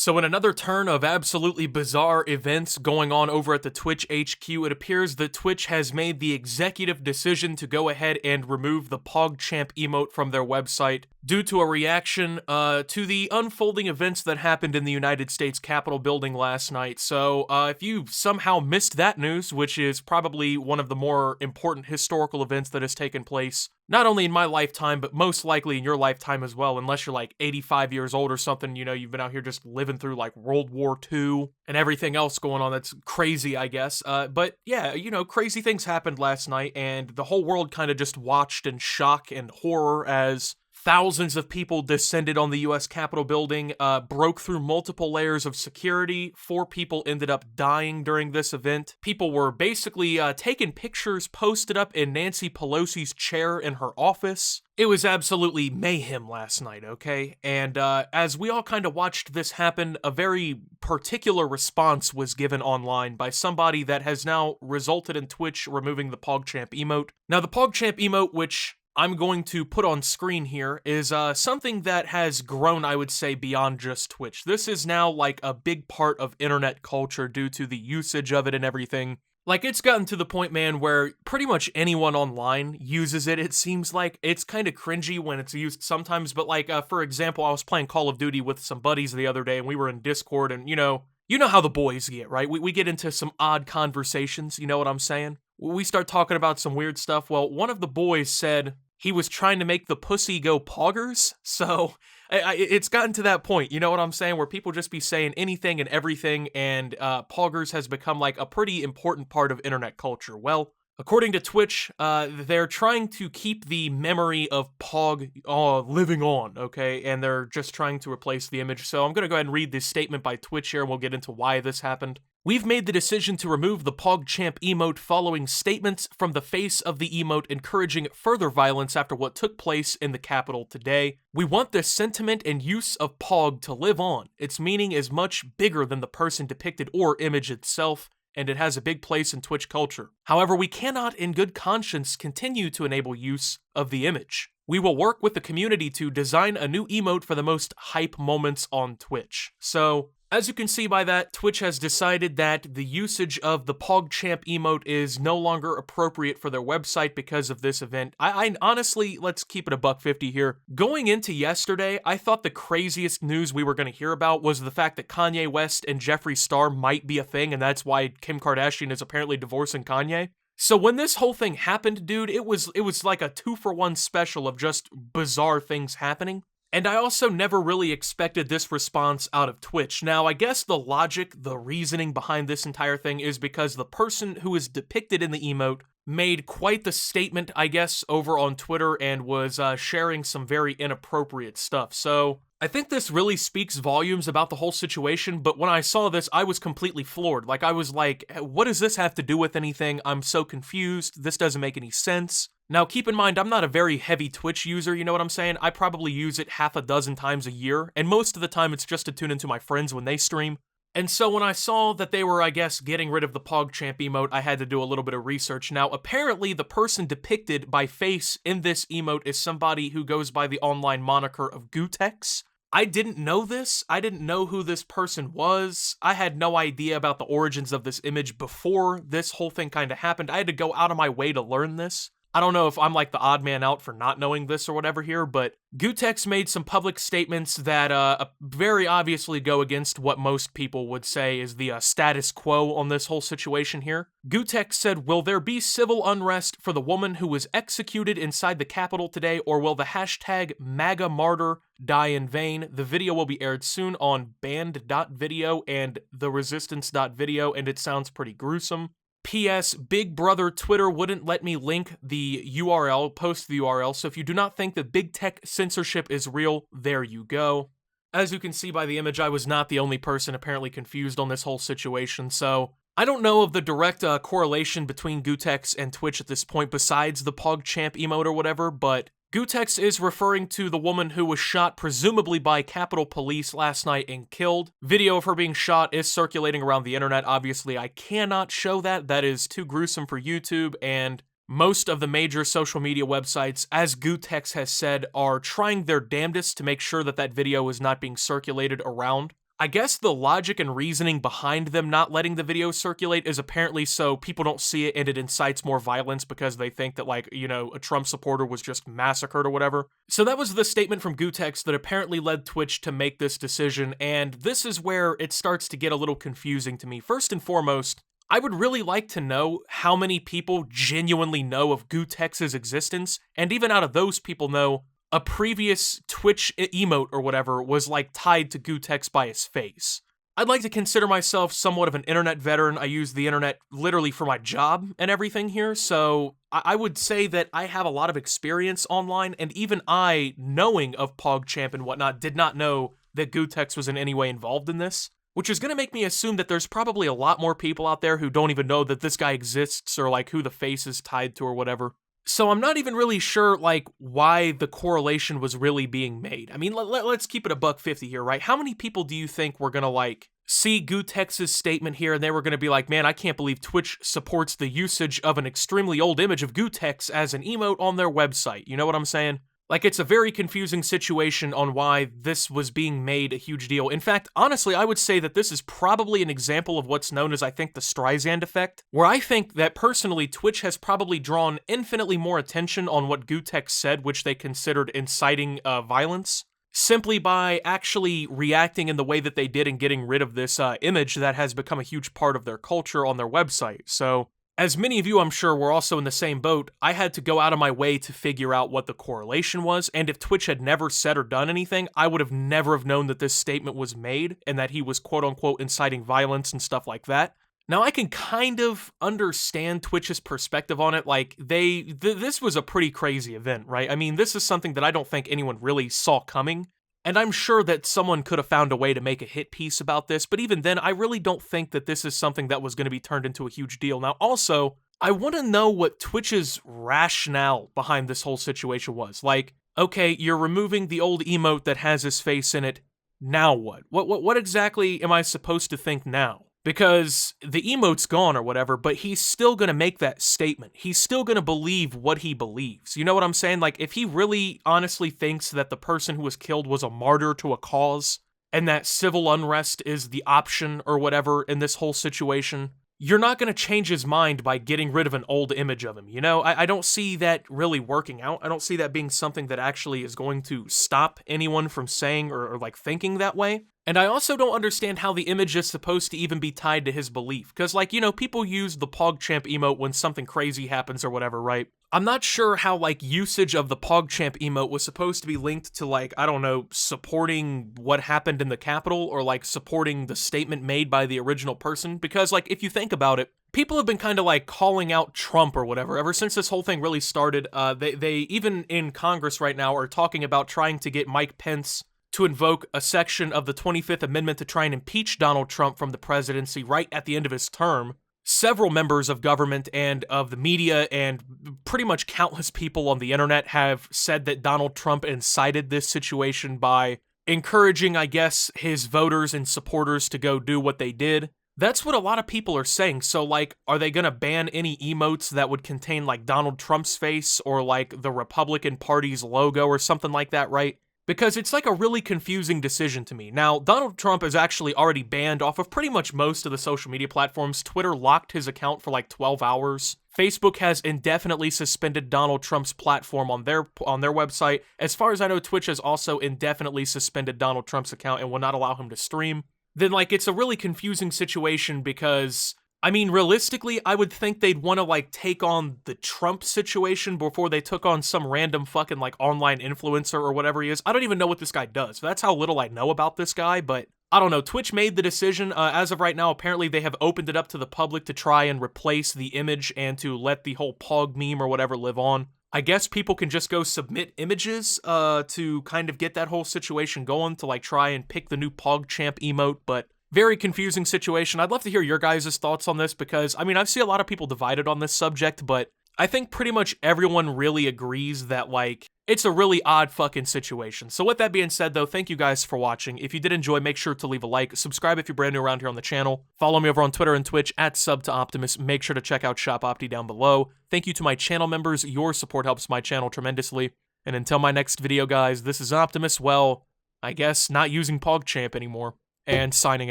So in another turn of absolutely bizarre events going on over at the Twitch HQ, it appears that Twitch has made the executive decision to go ahead and remove the PogChamp emote from their website due to a reaction to the unfolding events that happened in the United States Capitol building last night. So if you somehow missed that news, which is probably one of the more important historical events that has taken place, not only in my lifetime, but most likely in your lifetime as well, unless you're like 85 years old or something, you know, you've been out here just living through like World War II and everything else going on that's crazy, I guess. But yeah, you know, crazy things happened last night, and the whole world kind of just watched in shock and horror as thousands of people descended on the U.S. Capitol building, broke through multiple layers of security. 4 people ended up dying during this event. People were basically taking pictures, posted up in Nancy Pelosi's chair in her office. It was absolutely mayhem last night, okay? And as we all kind of watched this happen, a very particular response was given online by somebody that has now resulted in Twitch removing the PogChamp emote. Now, the PogChamp emote, which I'm going to put on screen here, is something that has grown, I would say, beyond just Twitch. This is now like a big part of internet culture due to the usage of it and everything. Like, it's gotten to the point, man, where pretty much anyone online uses it. It seems like it's kind of cringy when it's used sometimes, but like, for example, I was playing Call of Duty with some buddies the other day, and we were in Discord, and you know how the boys get, right? We get into some odd conversations, you know what I'm saying? We start talking about some weird stuff. Well, one of the boys said he was trying to make the pussy go poggers, so it's gotten to that point, you know what I'm saying, where people just be saying anything and everything, and poggers has become like a pretty important part of internet culture. Well, according to Twitch, they're trying to keep the memory of Pog living on, okay, and they're just trying to replace the image. So I'm going to go ahead and read this statement by Twitch here, and we'll get into why this happened. We've made the decision to remove the PogChamp emote following statements from the face of the emote encouraging further violence after what took place in the Capitol today. We want this sentiment and use of Pog to live on. Its meaning is much bigger than the person depicted or image itself, and it has a big place in Twitch culture. However, we cannot in good conscience continue to enable use of the image. We will work with the community to design a new emote for the most hype moments on Twitch. So, as you can see by that, Twitch has decided that the usage of the PogChamp emote is no longer appropriate for their website because of this event. I honestly, let's keep it $1.50 here. Going into yesterday, I thought the craziest news we were going to hear about was the fact that Kanye West and Jeffree Star might be a thing, and that's why Kim Kardashian is apparently divorcing Kanye. So when this whole thing happened, dude, it was like a 2-for-1 special of just bizarre things happening. And I also never really expected this response out of Twitch. Now, I guess the logic, the reasoning behind this entire thing is because the person who is depicted in the emote made quite the statement, I guess, over on Twitter and was sharing some very inappropriate stuff. So I think this really speaks volumes about the whole situation, but when I saw this, I was completely floored. Like, I was like, what does this have to do with anything? I'm so confused. This doesn't make any sense. Now, keep in mind, I'm not a very heavy Twitch user, you know what I'm saying? I probably use it half a dozen times a year, and most of the time it's just to tune into my friends when they stream. And so when I saw that they were, I guess, getting rid of the PogChamp emote, I had to do a little bit of research. Now, apparently the person depicted by face in this emote is somebody who goes by the online moniker of gootecks. I didn't know this. I didn't know who this person was. I had no idea about the origins of this image before this whole thing kind of happened. I had to go out of my way to learn this. I don't know if I'm like the odd man out for not knowing this or whatever here, but gootecks made some public statements that very obviously go against what most people would say is the status quo on this whole situation here. Gootecks said, will there be civil unrest for the woman who was executed inside the Capitol today, or will the hashtag MAGA martyr die in vain? The video will be aired soon on band.video and theresistance.video, and it sounds pretty gruesome. P.S. Big Brother Twitter wouldn't let me link the URL, post the URL, so if you do not think that big tech censorship is real, there you go. As you can see by the image, I was not the only person apparently confused on this whole situation, so I don't know of the direct correlation between gootecks and Twitch at this point besides the PogChamp emote or whatever, but gootecks is referring to the woman who was shot presumably by Capitol Police last night and killed. Video of her being shot is circulating around the internet. Obviously, I cannot show that. That is too gruesome for YouTube, and most of the major social media websites, as gootecks has said, are trying their damnedest to make sure that that video is not being circulated around. I guess the logic and reasoning behind them not letting the video circulate is apparently so people don't see it and it incites more violence because they think that, like, you know, a Trump supporter was just massacred or whatever. So that was the statement from gootecks that apparently led Twitch to make this decision, and this is where it starts to get a little confusing to me. First and foremost, I would really like to know how many people genuinely know of gootecks' existence, and even out of those people know a previous Twitch emote or whatever was like tied to gootecks by his face. I'd like to consider myself somewhat of an internet veteran. I use the internet literally for my job and everything here, so I would say that I have a lot of experience online, and even I, knowing of PogChamp and whatnot, did not know that gootecks was in any way involved in this, which is going to make me assume that there's probably a lot more people out there who don't even know that this guy exists or like who the face is tied to or whatever. So I'm not even really sure, like, why the correlation was really being made. I mean, let's keep it a $1.50 here, right? How many people do you think were gonna, like, see gootecks' statement here and they were gonna be like, man, I can't believe Twitch supports the usage of an extremely old image of gootecks as an emote on their website? You know what I'm saying? Like, it's a very confusing situation on why this was being made a huge deal. In fact, honestly, I would say that this is probably an example of what's known as, I think, the Streisand effect, where I think that, personally, Twitch has probably drawn infinitely more attention on what gootecks said, which they considered inciting violence, simply by actually reacting in the way that they did and getting rid of this image that has become a huge part of their culture on their website. So, as many of you, I'm sure, were also in the same boat, I had to go out of my way to figure out what the correlation was, and if Twitch had never said or done anything, I would have never have known that this statement was made, and that he was quote-unquote inciting violence and stuff like that. Now, I can kind of understand Twitch's perspective on it, like, this was a pretty crazy event, right? I mean, this is something that I don't think anyone really saw coming, and I'm sure that someone could have found a way to make a hit piece about this, but even then, I really don't think that this is something that was going to be turned into a huge deal. Now, also, I want to know what Twitch's rationale behind this whole situation was. Like, okay, you're removing the old emote that has his face in it, now what? What exactly am I supposed to think now? Because the emote's gone or whatever, but he's still gonna make that statement. He's still gonna believe what he believes. You know what I'm saying? Like, if he really honestly thinks that the person who was killed was a martyr to a cause, and that civil unrest is the option or whatever in this whole situation, you're not gonna change his mind by getting rid of an old image of him, you know? I don't see that really working out. I don't see that being something that actually is going to stop anyone from saying or like thinking that way. And I also don't understand how the image is supposed to even be tied to his belief. Because, like, you know, people use the PogChamp emote when something crazy happens or whatever, right? I'm not sure how, like, usage of the PogChamp emote was supposed to be linked to, like, I don't know, supporting what happened in the Capitol or, like, supporting the statement made by the original person. Because, like, if you think about it, people have been kind of, like, calling out Trump or whatever ever since this whole thing really started. They even in Congress right now are talking about trying to get Mike Pence to invoke a section of the 25th Amendment to try and impeach Donald Trump from the presidency right at the end of his term. Several members of government and of the media and pretty much countless people on the internet have said that Donald Trump incited this situation by encouraging, I guess, his voters and supporters to go do what they did. That's what a lot of people are saying. So, like, are they gonna ban any emotes that would contain, like, Donald Trump's face or, like, the Republican Party's logo or something like that, right? Because it's like a really confusing decision to me. Now, Donald Trump is actually already banned off of pretty much most of the social media platforms. Twitter locked his account for like 12 hours. Facebook has indefinitely suspended Donald Trump's platform on their website. As far as I know, Twitch has also indefinitely suspended Donald Trump's account and will not allow him to stream. Then, like, it's a really confusing situation because, I mean, realistically, I would think they'd want to, like, take on the Trump situation before they took on some random fucking, like, online influencer or whatever he is. I don't even know what this guy does. That's how little I know about this guy, but I don't know. Twitch made the decision. As of right now, apparently they have opened it up to the public to try and replace the image and to let the whole Pog meme or whatever live on. I guess people can just go submit images to kind of get that whole situation going, to, like, try and pick the new PogChamp emote, but very confusing situation. I'd love to hear your guys' thoughts on this because, I mean, I see a lot of people divided on this subject, but I think pretty much everyone really agrees that, like, it's a really odd fucking situation. So with that being said, though, thank you guys for watching. If you did enjoy, make sure to leave a like, subscribe if you're brand new around here on the channel, follow me over on Twitter and Twitch at @subtooptimus. Make sure to check out Shop Opti down below. Thank you to my channel members. Your support helps my channel tremendously. And until my next video, guys, this is Optimus, well, I guess not using PogChamp anymore. and signing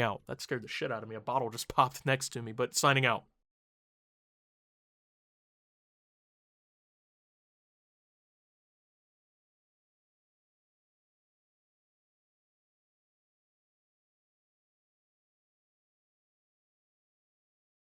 out. That scared the shit out of me. A bottle just popped next to me, but signing out.